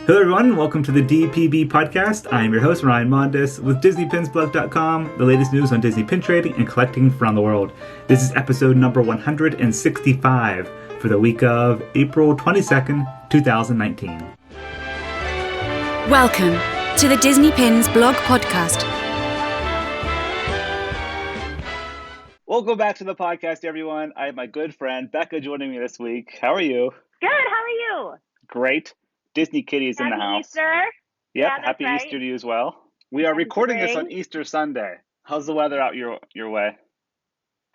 Hello everyone, welcome to the DPB podcast. I am your host, Ryan Mondes, with DisneyPinsBlog.com, the latest news on Disney pin trading and collecting from around the world. This is episode number 165 for the week of April 22nd, 2019. Welcome to the Disney Pins Blog Podcast. Welcome back to the podcast, everyone. I have my good friend, Becca, joining me this week. How are you? Good, how are you? Great. Disney Kitty is in the house. Happy Easter. Yep, Yeah, happy right. Easter to you as well. We are Happy recording this spring. on Easter Sunday. How's the weather out your way?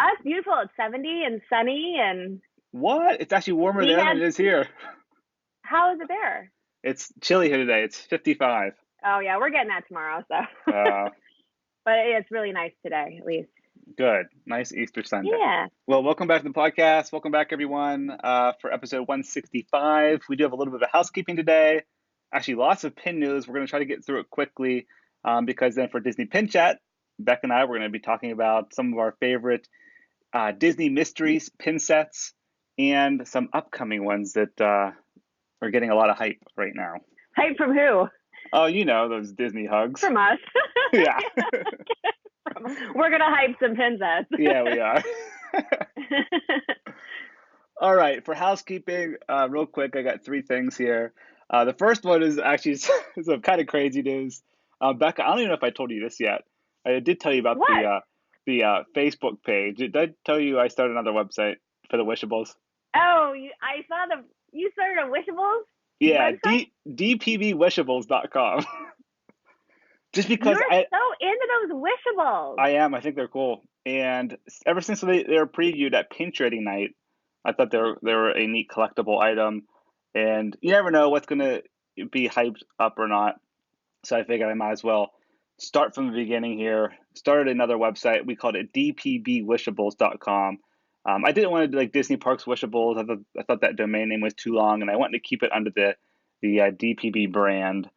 It's beautiful. It's 70 and sunny. And What? It's actually warmer there than it is here. how is it there? It's chilly here today. It's 55. Oh, yeah, we're getting that tomorrow. So, but it's really nice today, at least. Good. Nice Easter Sunday. Yeah. Well, welcome back to the podcast. Welcome back, everyone, for episode 165. We do have a little bit of housekeeping today. Actually, lots of pin news. We're going to try to get through it quickly because then for Disney Pin Chat, Beck and I, we're going to be talking about some of our favorite Disney mysteries, pin sets, and some upcoming ones that are getting a lot of hype right now. Hype from who? Oh, you know, those Disney hugs. From us. Yeah. We're going to hype some pin sets. Yeah, we are. All right, for housekeeping, real quick, I got three things here. The first one is actually some kind of crazy news. Becca, I don't even know if I told you this yet. I did tell you about the Facebook page. Did I tell you I started another website for the Wishables? Oh, I saw you started a Wishables? Yeah, dpbwishables.com. Just because You're so into those Wishables. I am. I think they're cool. And ever since they were previewed at Pin Trading Night, I thought they were a neat collectible item. And you never know what's going to be hyped up or not. So I figured I might as well start from the beginning here. Started another website. We called it dpbwishables.com. I didn't want to do like Disney Parks Wishables. I thought that domain name was too long, and I wanted to keep it under the DPB brand.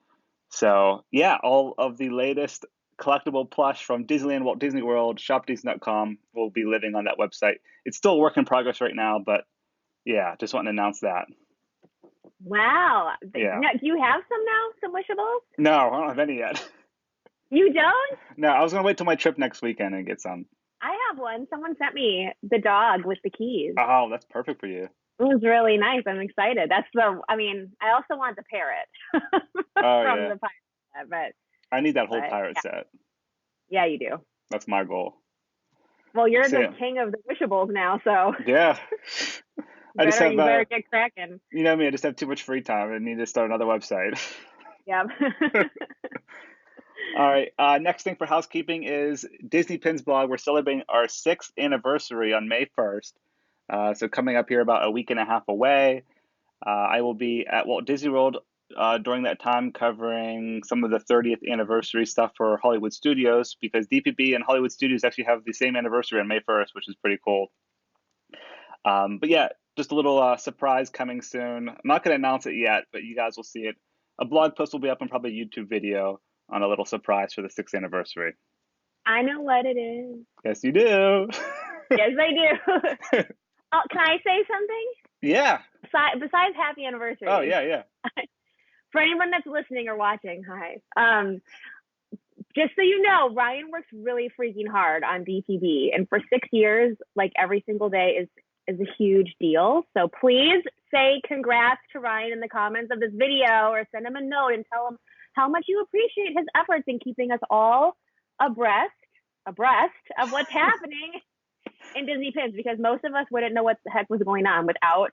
So yeah, all of the latest collectible plush from Disneyland, Walt Disney World, shopdisney.com will be living on that website. It's still a work in progress right now, but yeah, just wanted to announce that. Wow. Yeah. Now, do you have some Wishables? No, I don't have any yet. You don't? No, I was going to wait till my trip next weekend and get some. I have one. Someone sent me the dog with the keys. Oh, that's perfect for you. It was really nice. I'm excited. I also want the parrot from the pirate set, but I need that whole pirate set. Yeah, you do. That's my goal. Well, you're the king of the Wishables now, so yeah. you better get cracking. You know me, I just have too much free time. I need to start another website. Yep. All right. Next thing for housekeeping is Disney Pins Blog. We're celebrating our 6th anniversary on May 1st. So coming up here about a week and a half away. I will be at Walt Disney World during that time covering some of the 30th anniversary stuff for Hollywood Studios because DPB and Hollywood Studios actually have the same anniversary on May 1st, which is pretty cool. But yeah, just a little surprise coming soon. I'm not going to announce it yet, but you guys will see it. A blog post will be up and probably a YouTube video on a little surprise for the 6th anniversary. I know what it is. Yes, you do. Yes, I do. Oh, can I say something? Yeah. Besides happy anniversary. Oh, yeah. For anyone that's listening or watching, hi. Just so you know, Ryan works really freaking hard on DPB, and for 6 years, like every single day is a huge deal. So please say congrats to Ryan in the comments of this video, or send him a note and tell him how much you appreciate his efforts in keeping us all abreast of what's happening in Disney Pins, because most of us wouldn't know what the heck was going on without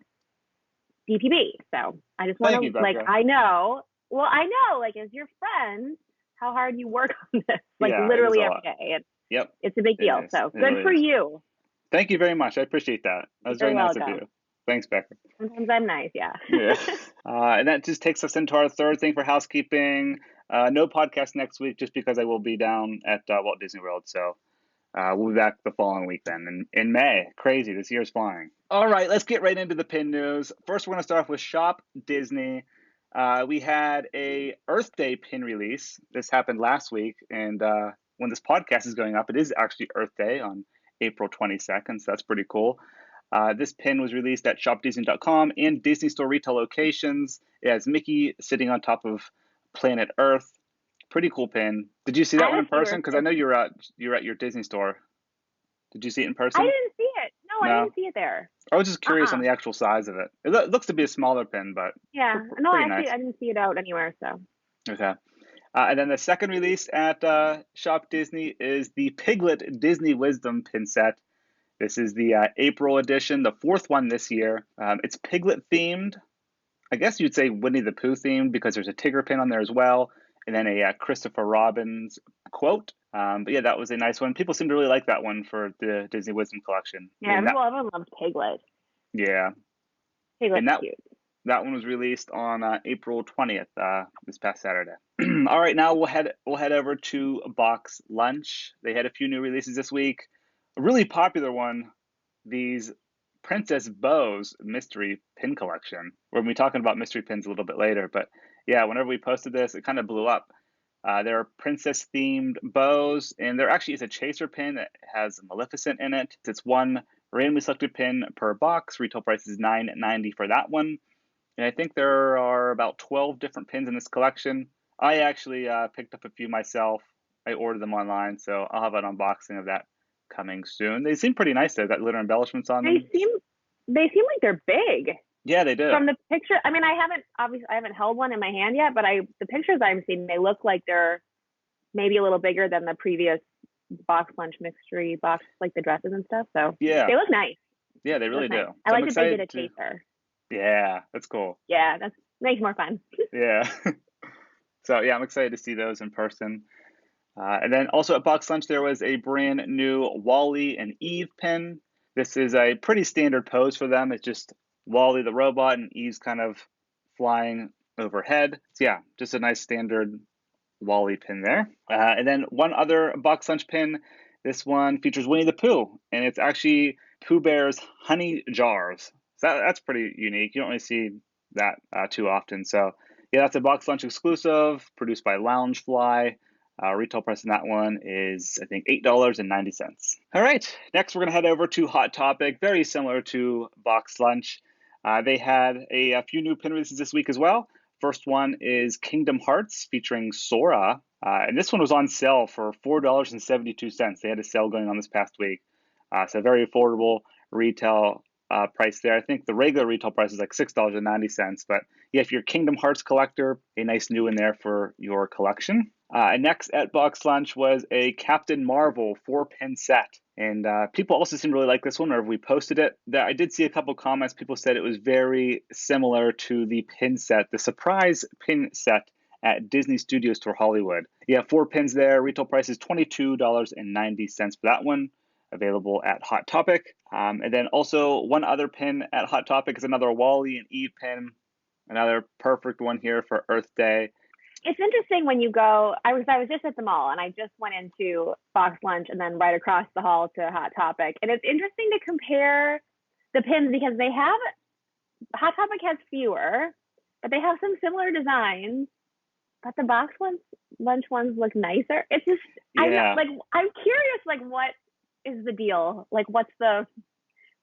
DPB. So I just want to, I know, as your friend, how hard you work on this, literally every day. Yep. It's a big deal. So good for you. Thank you very much. I appreciate that. That was very nice of you. Thanks, Becca. Sometimes I'm nice, yeah. Yeah. And that just takes us into our third thing for housekeeping. No podcast next week just because I will be down at Walt Disney World. So we'll be back the following week then in May. Crazy. This year's flying. All right, let's get right into the pin news. First, we're going to start off with Shop Disney. We had a Earth Day pin release. This happened last week. And when this podcast is going up, it is actually Earth Day on April 22nd. So that's pretty cool. This pin was released at shopdisney.com and Disney Store retail locations. It has Mickey sitting on top of planet Earth. Pretty cool pin. Did you see that one in person? Because I know you were at your Disney Store. Did you see it in person? I didn't see it. No, I didn't see it there. I was just curious on the actual size of it. It looks to be a smaller pin, but yeah, no, actually, nice. I didn't see it out anywhere. So okay. And then the second release at Shop Disney is the Piglet Disney Wisdom pin set. This is the April edition, the fourth one this year. It's Piglet themed. I guess you'd say Winnie the Pooh themed because there's a Tigger pin on there as well, and then a Christopher Robin's quote. But yeah, that was a nice one. People seem to really like that one for the Disney Wisdom collection. Yeah, everyone loves Piglet. Yeah. Piglet's cute. That one was released on April 20th, this past Saturday. All right, now we'll head over to Box Lunch. They had a few new releases this week. A really popular one, these Princess Bows mystery pin collection. We're going to be talking about mystery pins a little bit later, but yeah, whenever we posted this, it kind of blew up. They're princess-themed bows, and there actually is a chaser pin that has Maleficent in it. It's one randomly selected pin per box. Retail price is $9.90 for that one. And I think there are about 12 different pins in this collection. I actually picked up a few myself. I ordered them online, so I'll have an unboxing of that coming soon. They seem pretty nice. They've got glitter embellishments on them. They seem like they're big. Yeah, they do. From the picture, I mean, I haven't held one in my hand yet, but the pictures I've seen, they look like they're maybe a little bigger than the previous Box Lunch mystery box, like the dresses and stuff. So yeah, they look nice. Yeah, they really do. Nice. I like that they did a chaser. Yeah, that's cool. Yeah, that makes more fun. Yeah. So yeah, I'm excited to see those in person. And then also at Box Lunch, there was a brand new Wally and Eve pin. This is a pretty standard pose for them. It's just Wally the robot and Eve's kind of flying overhead. So yeah, just a nice standard Wally pin there. And then one other Box Lunch pin. This one features Winnie the Pooh, and it's actually Pooh Bear's honey jars. So that's pretty unique. You don't really see that too often. So yeah, that's a Box Lunch exclusive, produced by Loungefly. Retail price on that one is, I think, $8.90. All right, next we're going to head over to Hot Topic, very similar to Box Lunch. They had a few new pin releases this week as well. First one is Kingdom Hearts featuring Sora. And this one was on sale for $4.72. They had a sale going on this past week. So very affordable retail price there. I think the regular retail price is like $6.90. But yeah, if you're a Kingdom Hearts collector, a nice new in there for your collection. And next at Box Lunch was a Captain Marvel 4-pin set. And people also seem to really like this one, or if we posted it. I did see a couple comments. People said it was very similar to the pin set, the surprise pin set at Disney Studios Tour Hollywood. Yeah, 4 pins there. Retail price is $22.90 for that one. Available at Hot Topic. And then also one other pin at Hot Topic is another Wally and Eve pin. Another perfect one here for Earth Day. It's interesting when you go, I was just at the mall and I just went into Box Lunch and then right across the hall to Hot Topic. And it's interesting to compare the pins because Hot Topic has fewer, but they have some similar designs. But the Box Lunch ones look nicer. It's just, yeah. I'm curious, like, what is the deal? Like, what's the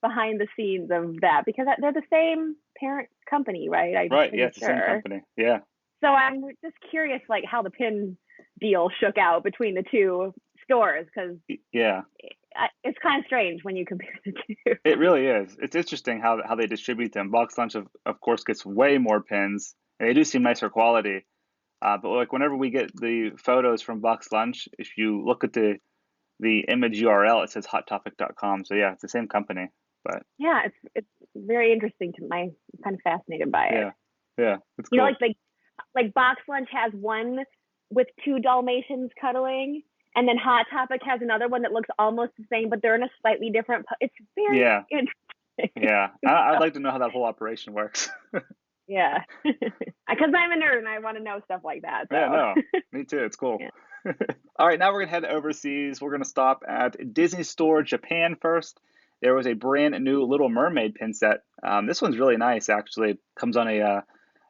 behind the scenes of that? Because they're the same parent company, right? Right, yeah, it's the same company, yeah. So I'm just curious, like, how the pin deal shook out between the two stores, because yeah, it's kind of strange when you compare the two. It really is. It's interesting how they distribute them. Box Lunch, of course, gets way more pins, and they do seem nicer quality. But like whenever we get the photos from Box Lunch, if you look at the image URL, it says hottopic.com. So yeah, it's the same company. But yeah, it's very interesting to me. I'm kind of fascinated by it. Yeah, it's cool. You know, like Box Lunch has one with 2 Dalmatians cuddling, and then Hot Topic has another one that looks almost the same, but they're in a slightly different. It's very interesting. Yeah, I'd like to know how that whole operation works. Yeah, because I'm a nerd and I want to know stuff like that. So. Yeah, no, me too. It's cool. Yeah. All right, now we're going to head overseas. We're going to stop at Disney Store Japan first. There was a brand new Little Mermaid pin set. This one's really nice, actually. It comes on a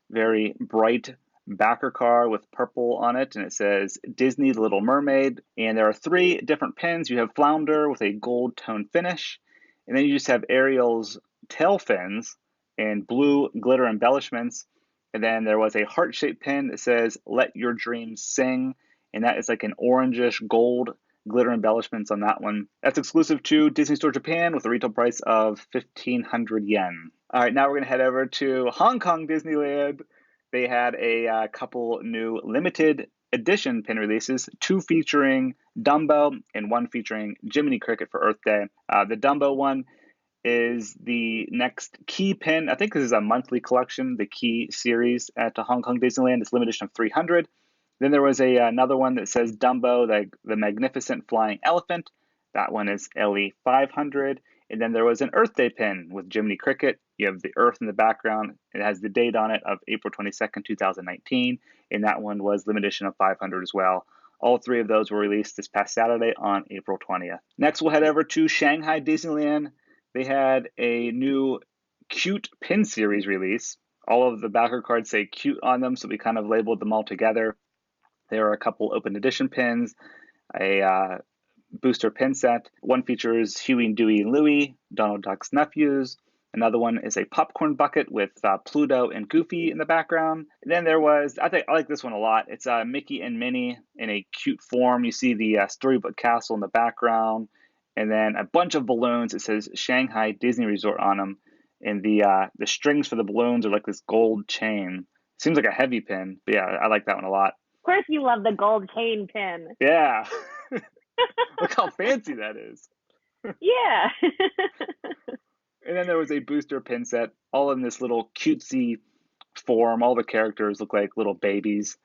very bright backer card with purple on it, and it says Disney Little Mermaid. And there are 3 different pins. You have Flounder with a gold tone finish. And then you just have Ariel's tail fins and blue glitter embellishments. And then there was a heart-shaped pin that says, "Let your dreams sing." And that is like an orangish gold glitter embellishments on that one. That's exclusive to Disney Store Japan with a retail price of 1,500 yen. All right, now we're going to head over to Hong Kong Disneyland. They had a couple new limited edition pin releases, 2 featuring Dumbo and 1 featuring Jiminy Cricket for Earth Day. The Dumbo one is the next Key pin. I think this is a monthly collection, the Key series at Hong Kong Disneyland. It's limited edition of 300. Then there was another one that says Dumbo, the Magnificent Flying Elephant. That one is LE 500. And then there was an Earth Day pin with Jiminy Cricket. You have the Earth in the background. It has the date on it of April 22nd, 2019. And that one was limited edition of 500 as well. All 3 of those were released this past Saturday on April 20th. Next, we'll head over to Shanghai Disneyland. They had a new Cute pin series release. All of the backer cards say Cute on them, so we kind of labeled them all together. There are a couple open edition pins, a booster pin set. One features Huey, Dewey, and Louie, Donald Duck's nephews. Another one is a popcorn bucket with Pluto and Goofy in the background. And then there was, I like this one a lot. It's Mickey and Minnie in a cute form. You see the Storybook Castle in the background. And then a bunch of balloons. It says Shanghai Disney Resort on them. And the strings for the balloons are like this gold chain. Seems like a heavy pin, but yeah, I like that one a lot. Of course you love the gold chain pin. Yeah. Look how fancy that is. Yeah. And then there was a booster pin set, all in this little cutesy form. All the characters look like little babies.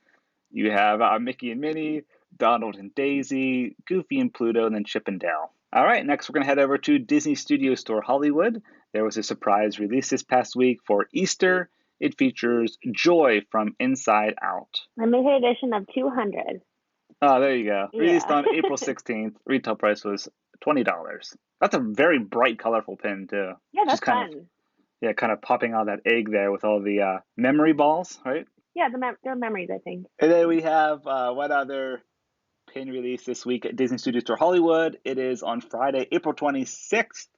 You have Mickey and Minnie, Donald and Daisy, Goofy and Pluto, and then Chip and Dale. All right, next we're going to head over to Disney Studio Store Hollywood. There was a surprise release this past week for Easter. It features Joy from Inside Out. Limited edition of 200. Oh, there you go. Yeah. Released on April 16th. Retail price was $20. That's a very bright, colorful pin, too. Yeah, that's just kind fun. kind of popping out that egg there with all the memory balls, right? Yeah, they're memories, I think. And then we have one other pin release this week at Disney Studio Store Hollywood. It is on Friday, April 26th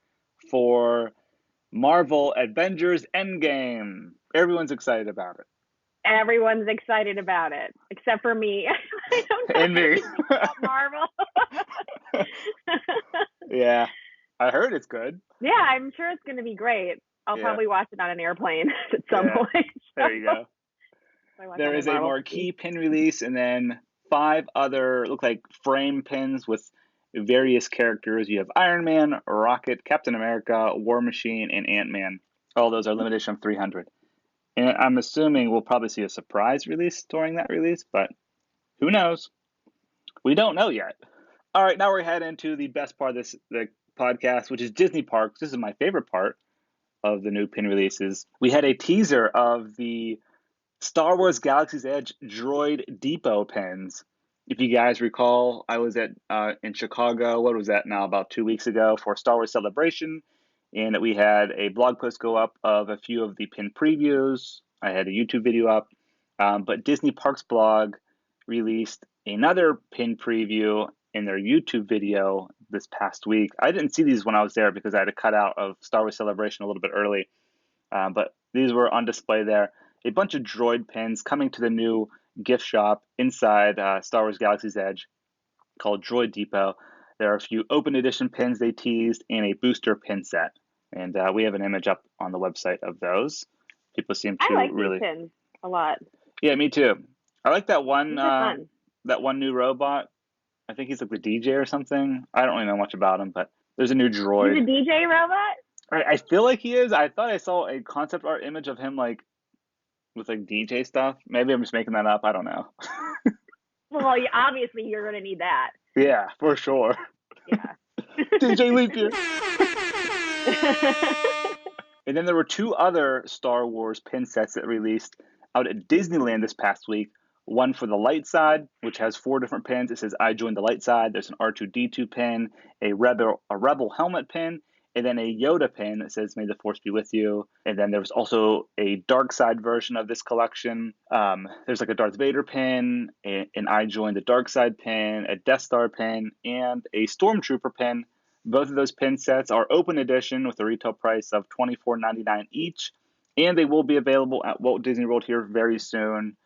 for Marvel Avengers Endgame. Everyone's excited about it. Everyone's excited about it, except for me. I don't know And me. anything about Marvel. Yeah, I heard it's good. Yeah, I'm sure it's going to be great. I'll probably watch it on an airplane at some point. There you go. There is a marquee pin release, and then 5 other look like frame pins with various characters. You have Iron Man, Rocket, Captain America, War Machine, and Ant-Man. All those are limited edition of 300. And I'm assuming we'll probably see a surprise release during that release, but who knows? We don't know yet. All right, now we're heading into the best part of the podcast, which is Disney Parks. This is my favorite part of the new pin releases. We had a teaser of the Star Wars Galaxy's Edge Droid Depot pins. If you guys recall, I was in Chicago, what was that now, about 2 weeks ago for Star Wars Celebration, and we had a blog post go up of a few of the pin previews. I had a YouTube video up, but Disney Parks blog released another pin preview in their YouTube video this past week. I didn't see these when I was there because I had to cut out of Star Wars Celebration a little bit early, but these were on display there. A bunch of Droid pins coming to the new gift shop inside Star Wars Galaxy's Edge called Droid Depot. There are a few open edition pins they teased and a booster pin set. And we have an image up on the website of those. People seem to I like really these pins a lot. Yeah, me too. I like that one These are fun. that one new robot. I think he's like the DJ or something. I don't really know much about him, but there's a new droid. He's a DJ robot? I feel like he is. I thought I saw a concept art image of him like with like DJ stuff. Maybe I'm just making that up. I don't know. Well, obviously you're going to need that. Yeah, for sure. Yeah. DJ Leap Year. And then there were 2 other Star Wars pin sets that released out at Disneyland this past week. One for the light side, which has 4 different pins. It says, "I joined the light side." There's an R2-D2 pin, a rebel helmet pin, and then a Yoda pin that says, "May the Force be with you." And then there was also a dark side version of this collection. There's like a Darth Vader pin, an "I joined the dark side" pin, a Death Star pin, and a Stormtrooper pin Both of those pin sets are open edition with a retail price of $24.99 each, and they will be available at Walt Disney World here very soon.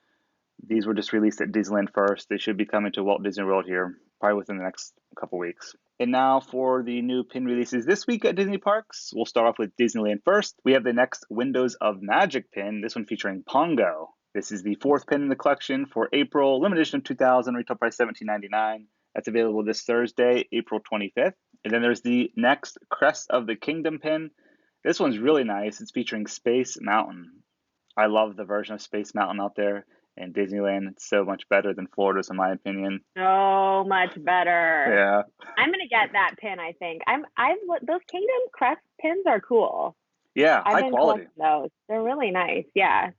These were just released at Disneyland first. They should be coming to Walt Disney World here probably within the next couple weeks. And now for the new pin releases this week at Disney Parks. We'll start off with Disneyland first. We have the next Windows of Magic pin, this one featuring Pongo. This is the fourth pin in the collection for April, limited edition of 2000, retail price $17.99. That's available this Thursday, April 25th. And then there's the next Crest of the Kingdom pin. This one's really nice. It's featuring Space Mountain. I love the version of Space Mountain out there in Disneyland. It's so much better than Florida's, in my opinion. So much better. Yeah. I'm gonna get that pin. I think those Kingdom Crest pins are cool. Yeah, I've high been quality. collecting those. They're really nice. Yeah,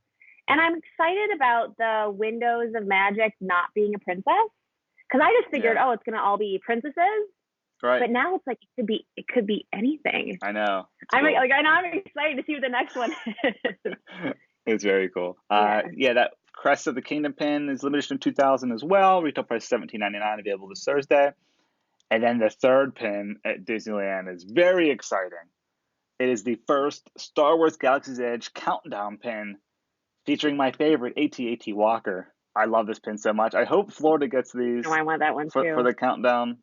and I'm excited about the Windows of Magic not being a princess, because I just figured, it's gonna all be princesses. Right. But now it's like it could be anything. I know. I'm cool. I'm excited to see what the next one is. It's very cool. That Crest of the Kingdom pin is limited edition 2000 as well. Retail price $17.99, available this Thursday. And then the third pin at Disneyland is very exciting. It is the first Star Wars Galaxy's Edge countdown pin featuring my favorite AT-AT Walker. I love this pin so much. I hope Florida gets these. Oh, I want that one too. For the countdown.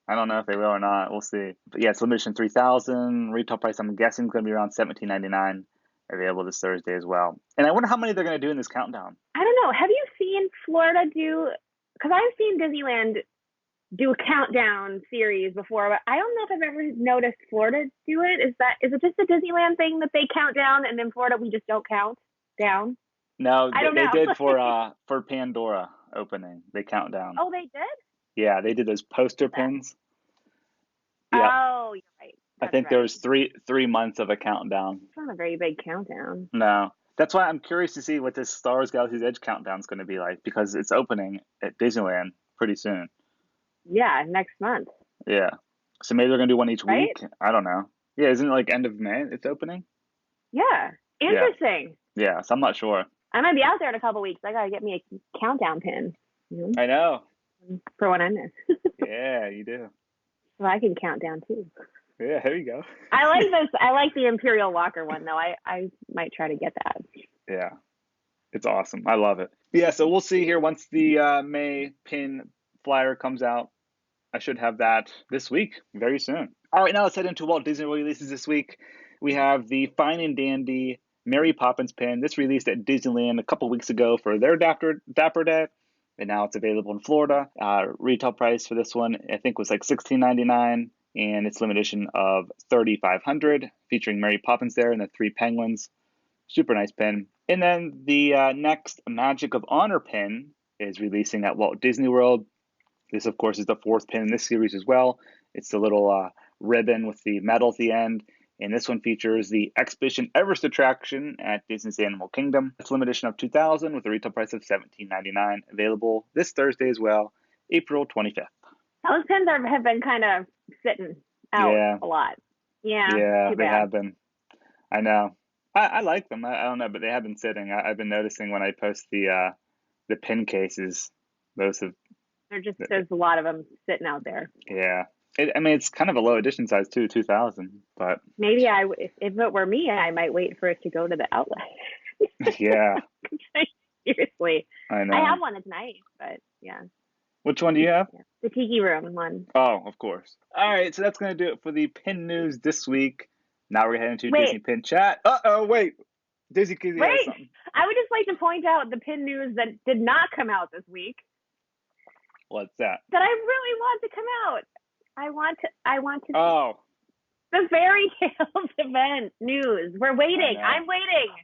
I don't know if they will or not. We'll see. But yeah, it's limited edition 3000. Retail price, I'm guessing, is going to be around $17.99. Available this Thursday as well. And I wonder how many they're going to do in this countdown. I don't know. Have you seen Florida do? Because I've seen Disneyland do a countdown series before, but I don't know if I've ever noticed Florida do it. Is it just a Disneyland thing that they count down, and in Florida we just don't count down? No, they did for Pandora opening. They count down. Oh, they did? Yeah, they did those poster pins. Yeah. Oh, you're right. I think there was three months of a countdown. It's not a very big countdown. No. That's why I'm curious to see what this Star Wars Galaxy's Edge countdown is going to be like, because it's opening at Disneyland pretty soon. Yeah, next month. Yeah. So maybe they're going to do one each week. I don't know. Yeah, isn't it like end of May it's opening? Yeah. Interesting. Yeah, so I'm not sure. I might be out there in a couple weeks. I got to get me a countdown pin. I know. For when I miss. Yeah, you do. Well, I can count down too. Yeah, there you go. I like this. I like the Imperial Walker one, though. I might try to get that. Yeah, it's awesome. I love it. Yeah, so we'll see here once the May pin flyer comes out. I should have that this week, very soon. All right, now let's head into Walt Disney World releases this week. We have the Fine and Dandy Mary Poppins pin. This released at Disneyland a couple weeks ago for their Dapper Day, and now it's available in Florida. Retail price for this one, I think, was like $16.99. And it's limited edition of 3,500, featuring Mary Poppins there and the 3 penguins. Super nice pin. And then the next Magic of Honor pin is releasing at Walt Disney World. This, of course, is the 4th pin in this series as well. It's the little ribbon with the medal at the end. And this one features the Expedition Everest attraction at Disney's Animal Kingdom. It's limited edition of 2000 with a retail price of $17.99. Available this Thursday as well, April 25th. Those pins have been kind of sitting out a lot. Yeah, they have been. I know. I like them. I don't know, but they have been sitting. I've been noticing when I post the pin cases, there's a lot of them sitting out there. Yeah. It's kind of a low edition size too, 2000. But maybe if it were me, I might wait for it to go to the outlet. Yeah. Seriously. I know. I have one. It's nice, but yeah. Which one do you have? The Tiki Room one. Oh, of course. All right, so that's going to do it for the pin news this week. Now we're heading to Disney Pin Chat. Wait. Disney Kizzy has something. I would just like to point out the pin news that did not come out this week. What's that? That I really want to come out. I want to. Oh. The FairyTails event news. We're waiting. I'm waiting.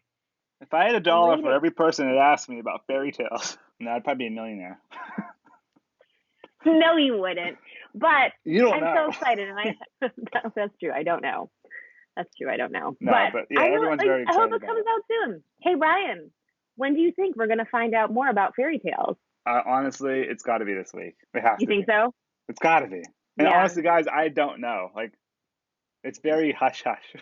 If I had $1 for every person that asked me about FairyTails, I'd probably be a millionaire. No, you wouldn't. But I'm so excited, and that's true. I don't know. That's true. I don't know. No, but yeah, everyone's very excited. I hope it comes out soon. Hey, Ryan, when do you think we're going to find out more about FairyTails? Honestly, it's got to be this week. It has to be. You think so? It's got to be. And honestly, guys, I don't know. Like, it's very hush-hush.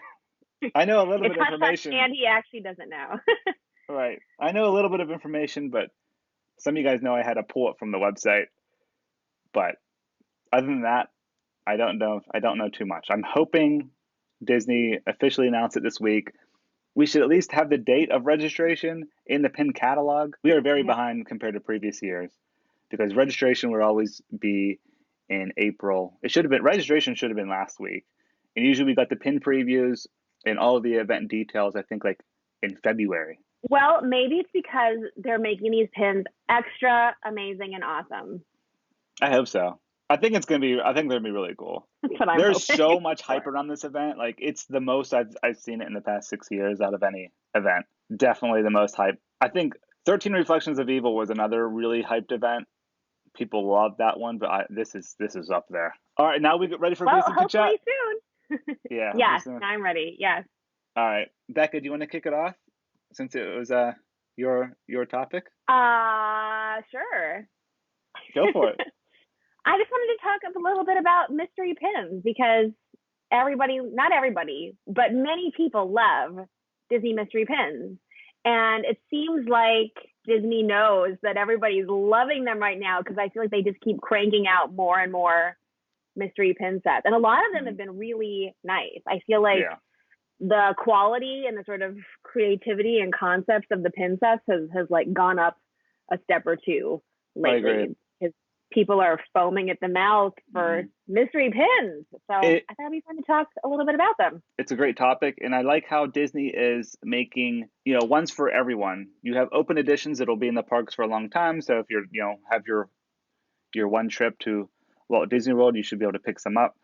I know a little bit of information. And he actually doesn't know. Right. I know a little bit of information, but some of you guys know I had to pull it from the website. But other than that, I don't know. I don't know too much. I'm hoping Disney officially announced it this week. We should at least have the date of registration in the pin catalog. We are very behind compared to previous years because registration would always be in April. Registration should have been last week. And usually we got the pin previews and all of the event details, I think, like in February. Well, maybe it's because they're making these pins extra amazing and awesome. I hope so. I think they're gonna be really cool. There's so much hype around this event. Like it's the most I've seen it in the past 6 years out of any event. Definitely the most hype. I think 13 Reflections of Evil was another really hyped event. People love that one, but this is up there. All right, now we get ready for Basic to Chat. Hopefully soon. Yeah. Yes, I'm ready. Yes. All right, Becca, do you want to kick it off since it was your topic? Sure. Go for it. I just wanted to talk a little bit about mystery pins because not everybody, but many people love Disney mystery pins. And it seems like Disney knows that everybody's loving them right now because I feel like they just keep cranking out more and more mystery pin sets. And a lot of them have been really nice. I feel like the quality and the sort of creativity and concepts of the pin sets has like gone up a step or two lately. People are foaming at the mouth for mystery pins. So I thought it'd be fun to talk a little bit about them. It's a great topic. And I like how Disney is making, ones for everyone. You have open editions that'll be in the parks for a long time. So if you're, have your one trip to Walt Disney World, you should be able to pick some up.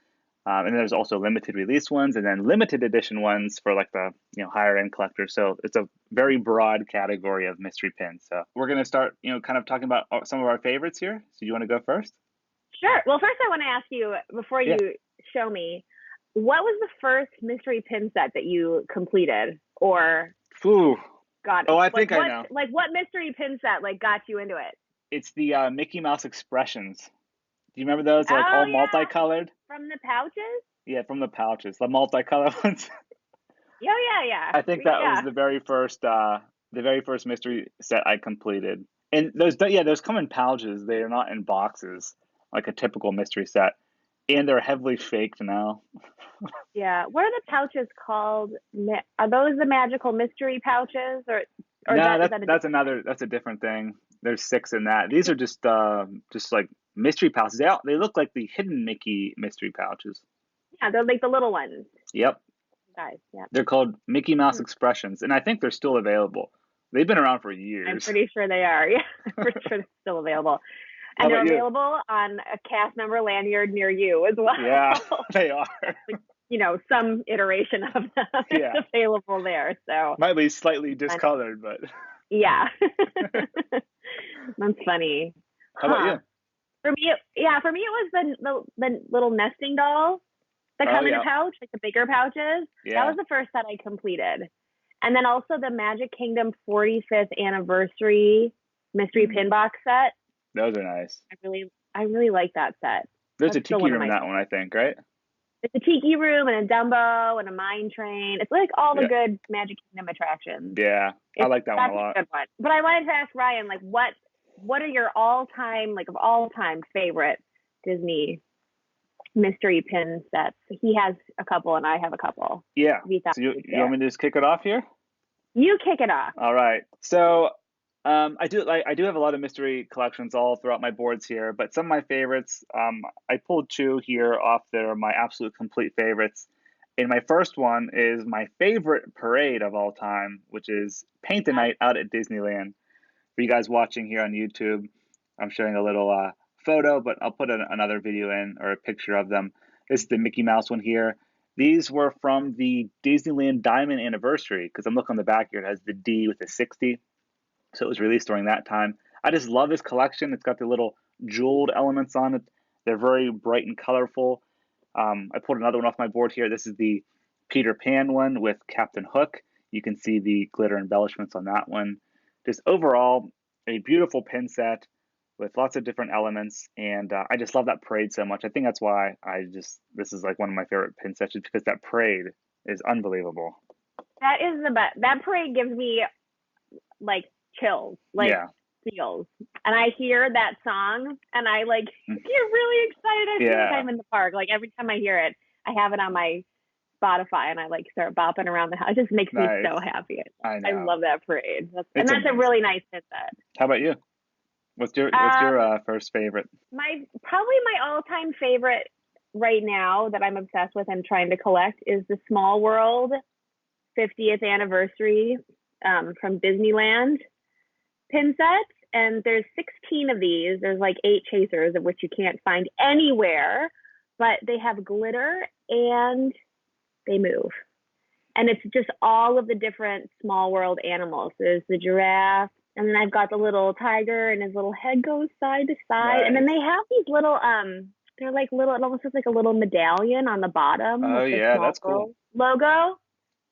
And then there's also limited release ones and then limited edition ones for like the higher end collectors. So it's a very broad category of mystery pins. So we're going to start, kind of talking about some of our favorites here. So you want to go first? Sure. Well, first I want to ask you, before you show me, what was the first mystery pin set that you completed or got? Oh, I think I know. Like what mystery pin set got you into it? It's the Mickey Mouse Expressions. Do you remember those? They're all multicolored. From the pouches? Yeah, from the pouches, the multicolored ones. Yeah. I think that was the very first mystery set I completed. And those come in pouches. They are not in boxes like a typical mystery set, and they're heavily faked now. Yeah, what are the pouches called? Are those the magical mystery pouches, or no? That's a different thing. There's 6 in that. These are just like mystery pouches. They look like the hidden Mickey mystery pouches. Yeah, they're like the little ones. Yep. Guys, yeah. They're called Mickey Mouse Expressions, and I think they're still available. They've been around for years. I'm pretty sure they are. Yeah, I'm pretty sure they're still available. And they're available on a cast member lanyard near you as well. Yeah, they are. Some iteration of them is available there. So might be slightly discolored, but yeah. That's funny. How about you? For me, it was the little nesting dolls that come in a pouch, like the bigger pouches. Yeah. That was the first set I completed. And then also the Magic Kingdom 45th anniversary mystery pin box set. Those are nice. I really like that set. There's a tiki room in that one, I think, right? It's a tiki room and a Dumbo and a mine train. It's like all the good Magic Kingdom attractions. Yeah, I like that one a lot. Good one. But I wanted to ask Ryan, what are your all time favorite Disney mystery pin sets? He has a couple and I have a couple. Yeah. So you want me to just kick it off here? You kick it off. All right. So I do have a lot of mystery collections all throughout my boards here, but some of my favorites, I pulled 2 here off there, my absolute complete favorites. And my first one is my favorite parade of all time, which is Paint the Night out at Disneyland. For you guys watching here on YouTube, I'm showing a little photo, but I'll put another video in or a picture of them. This is the Mickey Mouse one here. These were from the Disneyland Diamond Anniversary, because I'm looking on the back here, it has the D with the 60. So it was released during that time. I just love this collection. It's got the little jeweled elements on it. They're very bright and colorful. I pulled another one off my board here. This is the Peter Pan one with Captain Hook. You can see the glitter embellishments on that one. Just overall, a beautiful pin set with lots of different elements. And I just love that parade so much. I think that's why this is like one of my favorite pin sets, because that parade is unbelievable. That is the best. That parade gives me chills. feels. And I hear that song and I like get really excited. I feel like I'm in the park. Like every time I hear it, I have it on my Spotify and I like start bopping around the house. It just makes me so happy. I know. I love that parade. That's a really nice pin set. How about you? What's your first favorite? Probably my all-time favorite right now that I'm obsessed with and trying to collect is the Small World 50th anniversary from Disneyland pin set. And there's 16 of these. There's like 8 chasers, of which you can't find anywhere, but they have glitter and they move. And it's just all of the different Small World animals. There's the giraffe, and then I've got the little tiger and his little head goes side to side. Nice. And then they have these little, they're like little, it almost looks like a little medallion on the bottom. Oh yeah, that's cool. Logo.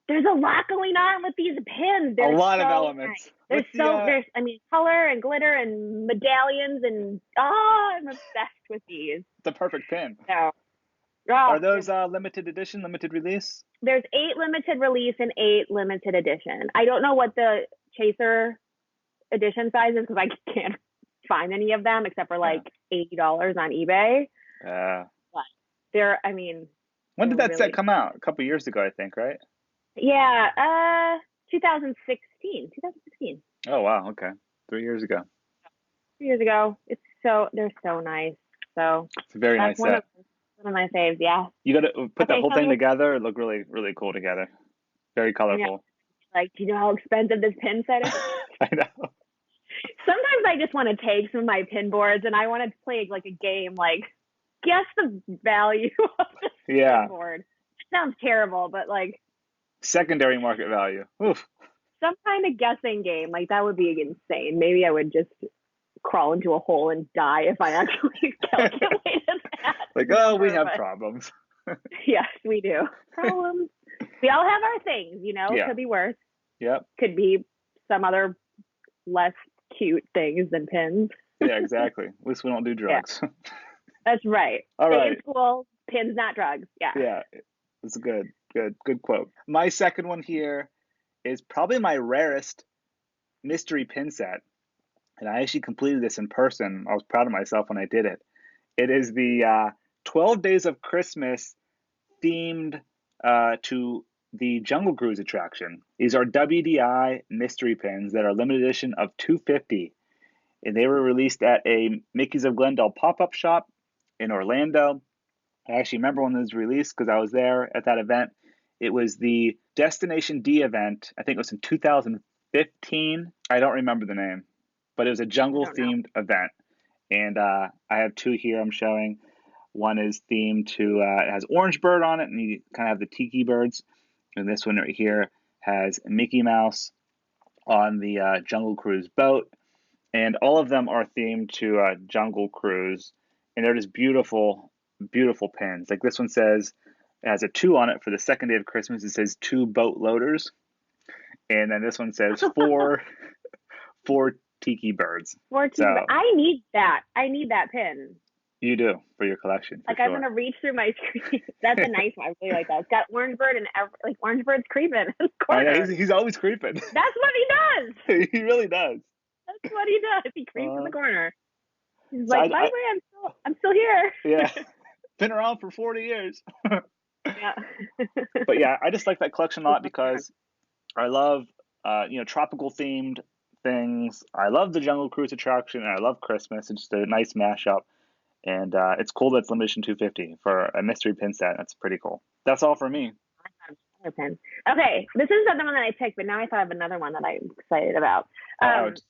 There's a lot going on with these pins. There's a lot of elements. Nice. There's color and glitter and medallions and I'm obsessed with these. It's a perfect pin. So, are those limited edition, limited release? There's 8 limited release and 8 limited edition. I don't know what the chaser edition size is because I can't find any of them except for like $80 on eBay. But they're, I mean. When did that set come out? A couple years ago, I think, right? Yeah, 2016. Oh wow, okay. 3 years ago. 3 years ago. They're so nice. So it's a very nice set. One of my faves, yeah. You got to put that whole thing together. It looked really, really cool together. Very colorful. Like, do you know how expensive this pin set is? I know. Sometimes I just want to take some of my pin boards and I want to play like a game, like guess the value of this pin board. It sounds terrible, but like secondary market value. Oof. Some kind of guessing game, like that would be insane. Maybe I would just crawl into a hole and die if I actually calculated that. Like, we have problems. Yes, we do. Problems. We all have our things, Yeah. Could be worse. Yep. Could be some other less cute things than pins. Yeah, exactly. At least we don't do drugs. Yeah. That's right. All Stay right. in school, pins, not drugs. Yeah. Yeah. It's good quote. My second one here is probably my rarest mystery pin set. And I actually completed this in person. I was proud of myself when I did it. It is the 12 Days of Christmas themed to the Jungle Cruise attraction. These are WDI mystery pins that are limited edition of 250. And they were released at a Mickey's of Glendale pop-up shop in Orlando. I actually remember when it was released because I was there at that event. It was the Destination D event. I think it was in 2015. I don't remember the name, but it was a jungle-themed event. And I have 2 here I'm showing. One is themed to, it has Orange Bird on it, and you kind of have the tiki birds. And this one right here has Mickey Mouse on the Jungle Cruise boat. And all of them are themed to Jungle Cruise. And they're just beautiful, beautiful pins. Like this one says, it has a 2 on it for the second day of Christmas. It says 2 boat loaders. And then this one says 4 tiki birds. 4 tiki birds. I need that. I need that pin. You do for your collection. Like, sure. I'm gonna reach through my screen. That's a nice one. I really like that. It's got Orange Bird and like Orange Bird's creeping in the corner. Yeah, he's always creeping. That's what he does. He really does. That's what he does. He creeps in the corner. He's like, by the way, I'm still here. Yeah, been around for 40 years. Yeah. But yeah, I just like that collection a lot because I love tropical themed things. I love the Jungle Cruise attraction, and I love Christmas. It's just a nice mashup. And it's cool that it's limited to 250 for a mystery pin set. That's pretty cool. That's all for me. Okay, this is the one that I picked, but now I thought of another one that I'm excited about.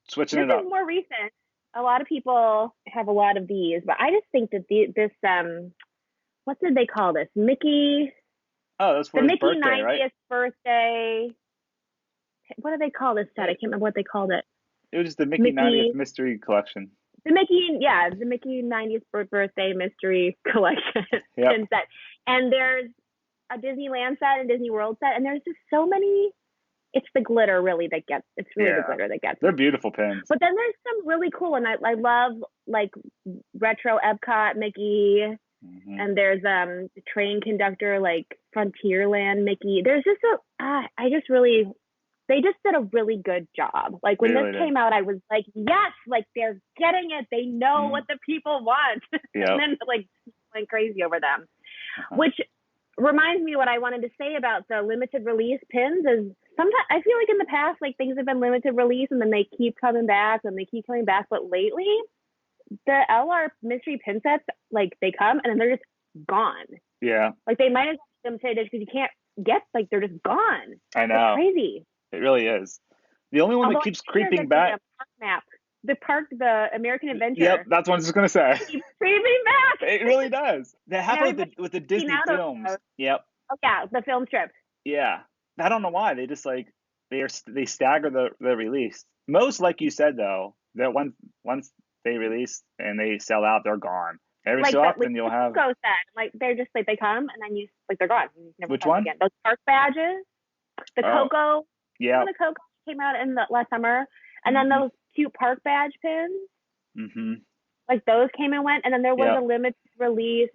Switching it up. This is more recent. A lot of people have a lot of these, but I just think that this what did they call this? Mickey. Oh, that's for the his Mickey birthday, 90th right? birthday. What do they call this set? I can't remember what they called it. It was just the Mickey 90th mystery collection. The Mickey 90th birthday mystery collection pin set. And there's a Disneyland set and Disney World set, and there's just so many. It's the glitter really that gets. It's really the glitter that gets. They're beautiful pins. But then there's some really cool, and I love like retro Epcot Mickey, and there's the train conductor like Frontierland Mickey. There's just I just really they just did a really good job. Like when They really this did. came out, I was like, yes, like they're getting it. They know what the people want. Yep. And then like went crazy over them, Uh-huh. which reminds me what I wanted to say about the limited release pins is sometimes I feel like in the past, like things have been limited release and then they keep coming back and they keep coming back. But lately, the LR mystery pin sets, like they come and then they're just gone. Yeah. Like they might as well say that because you can't get, like they're just gone. I know. It's crazy. It really is. The only one Although that keeps I hear creeping that back. The park map, the American Adventure. Yep, that's what I was just gonna say. Keeps creeping back. It really does. That happened with the Disney out of films. those. Yep. Oh yeah, the film strip. Yeah. I don't know why. They just like they stagger the release. Most, like you said though, that once they release and they sell out, they're gone. Every Like so often you'll have Coco said, like they're just like they come and then they're gone. You never Which find them one? again. Those park badges. The Oh, Coco. yeah. The Coco came out in the last summer, and then those cute park badge pins. Mm-hmm. Like those came and went, and then there was Yep. a limited release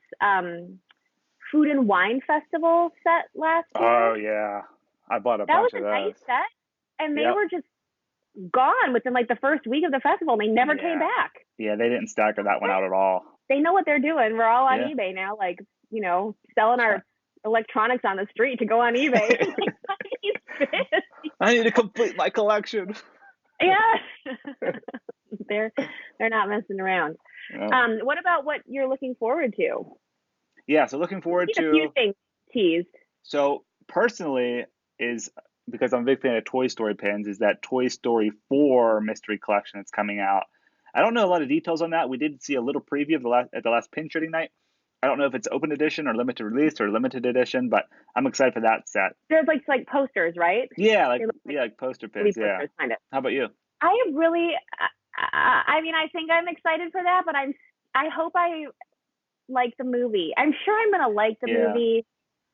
food and wine festival set last year. Oh yeah. I bought a bunch of those. That was a nice set, and they Yep. were just gone within like the first week of the festival. And they never came back. Yeah, they didn't stagger that one out at all. They know what they're doing. We're all on Yeah. eBay now, like, you know, selling our electronics on the street to go on eBay. I need to complete my collection. Yeah. they're not messing around. No. What about what you're looking forward to? Yeah, so looking forward A few to. things teased. So personally, is because I'm a big fan of Toy Story pins, is that Toy Story 4 mystery collection that's coming out. I don't know a lot of details on that. We did see a little preview of the last pin trading night. I don't know if it's open edition or limited release or limited edition, but I'm excited for that set. There's like posters, right? Yeah, like poster pins. Posters, Yeah. kind of. How about you? I am really. I mean, I think I'm excited for that, but I hope I like the movie. I'm sure I'm gonna like the movie.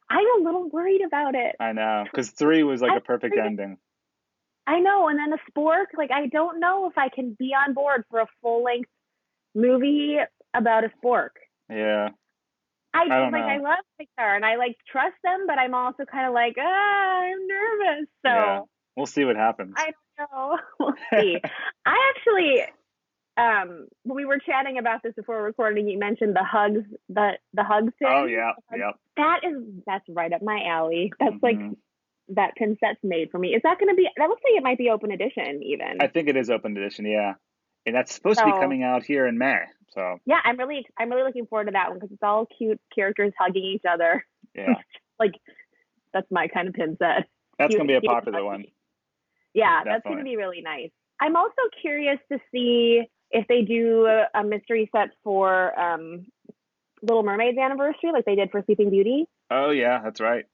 I'm a little worried about it. I know, because 3 was like a perfect ending. I know, and then the Spork, like I don't know if I can be on board for a full-length movie about a Spork. Yeah. I don't like know. I love Pixar and I like trust them, but I'm also kind of like, I'm nervous. So Yeah. We'll see what happens. I don't know. We'll see. I actually, when we were chatting about this before recording, you mentioned the hugs, the hugs thing. Oh yeah, yep. That's right up my alley. That's like that pin set's made for me. Is that going to be? That looks like it might be open edition even. I think it is open edition. Yeah, and that's supposed to be coming out here in May. So yeah, I'm really looking forward to that one because it's all cute characters hugging each other. Yeah, like that's my kind of pin set. That's going to be a popular one. Yeah, Definitely. That's going to be really nice. I'm also curious to see if they do a mystery set for Little Mermaid's anniversary, like they did for Sleeping Beauty. Oh yeah, that's right.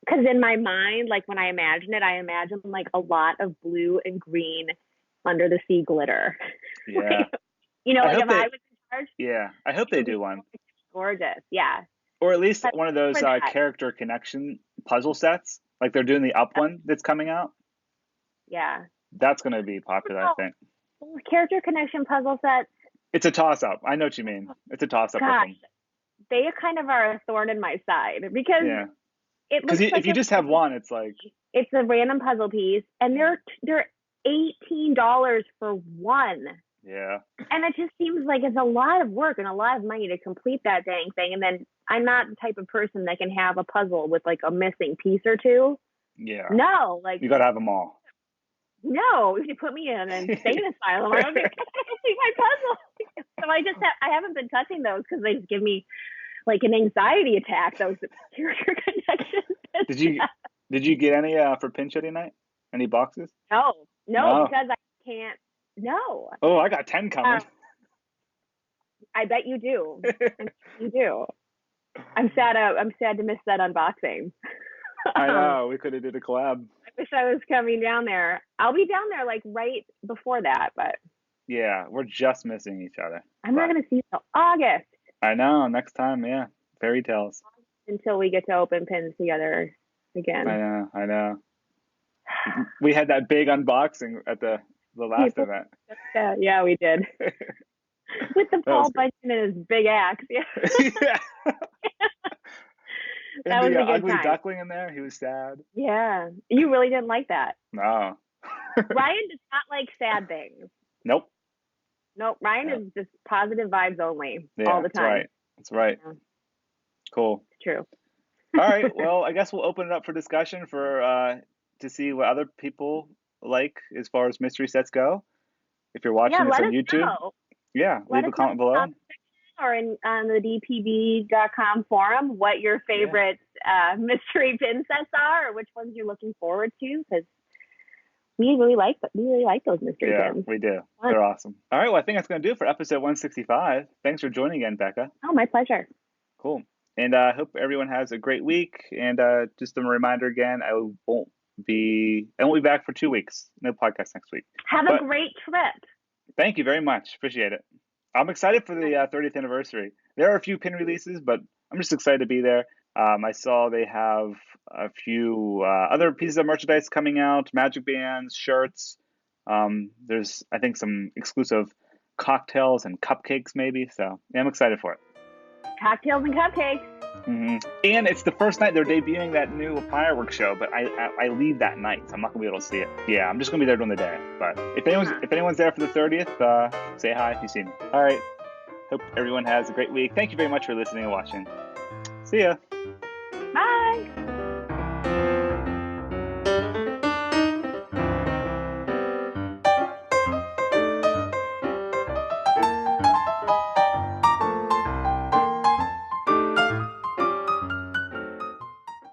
Because in my mind, like when I imagine it, I imagine like a lot of blue and green under the sea glitter. Yeah. You know, like if I was in charge. Yeah, I hope they do one. Gorgeous, yeah. Or at least one of those character connection puzzle sets, like they're doing the Up one that's coming out. Yeah. That's going to be popular, I think. Character connection puzzle sets. It's a toss-up. I know what you mean. It's a toss-up. Gosh, they kind of are a thorn in my side because it looks like if you just have one, it's like it's a random puzzle piece, and they're $18 for one. Yeah. And it just seems like it's a lot of work and a lot of money to complete that dang thing. And then I'm not the type of person that can have a puzzle with like a missing piece or two. Yeah. No, like you got to have them all. No, if you put me in an insane asylum, I don't think I can see my puzzle. So I haven't been touching those because they just give me like an anxiety attack. Those character connections. Did you get any for pin shooting night? Any boxes? No, because I can't. No. Oh, I got 10 coming. I bet you do. You do. I'm sad to miss that unboxing. I know. We could have did a collab. I wish I was coming down there. I'll be down there like right before that, but yeah, we're just missing each other. I'm not going to see you till August. I know. Next time, yeah. FairyTails. Until we get to open pins together again. I know. We had that big unboxing at the last event. Yeah, we did. With the Paul Bunyan and his big axe. Yeah. That was the a good ugly time. duckling in there? He was sad. Yeah. You really didn't like that. No. Ryan does not like sad things. Nope. Nope. Ryan is just positive vibes only all the That's time. right. That's right. Yeah. Cool. It's true. All right. Well, I guess we'll open it up for discussion to see what other people like as far as mystery sets go. If you're watching this let on us YouTube, know. leave a comment below. Or on the DPB.com forum what your favorite mystery pin sets are, or which ones you're looking forward to, because we really like those mystery pins. Yeah, we do. They're awesome. All right, well, I think that's going to do it for episode 165. Thanks for joining again, Becca. Oh, my pleasure. Cool. And I hope everyone has a great week. And just a reminder again, I won't be back for 2 weeks. No podcast next week. Have a great trip. Thank you very much. Appreciate it. I'm excited for the 30th anniversary. There are a few pin releases, but I'm just excited to be there. I saw they have a few other pieces of merchandise coming out, magic bands, shirts. There's, I think, some exclusive cocktails and cupcakes maybe. So yeah, I'm excited for it. Cocktails and cupcakes. Mm-hmm. And it's the first night they're debuting that new fireworks show, but I leave that night, so I'm not gonna be able to see it. Yeah, I'm just gonna be there during the day. But if anyone's there for the 30th, say hi if you see me. All right. Hope everyone has a great week. Thank you very much for listening and watching. See ya. Bye.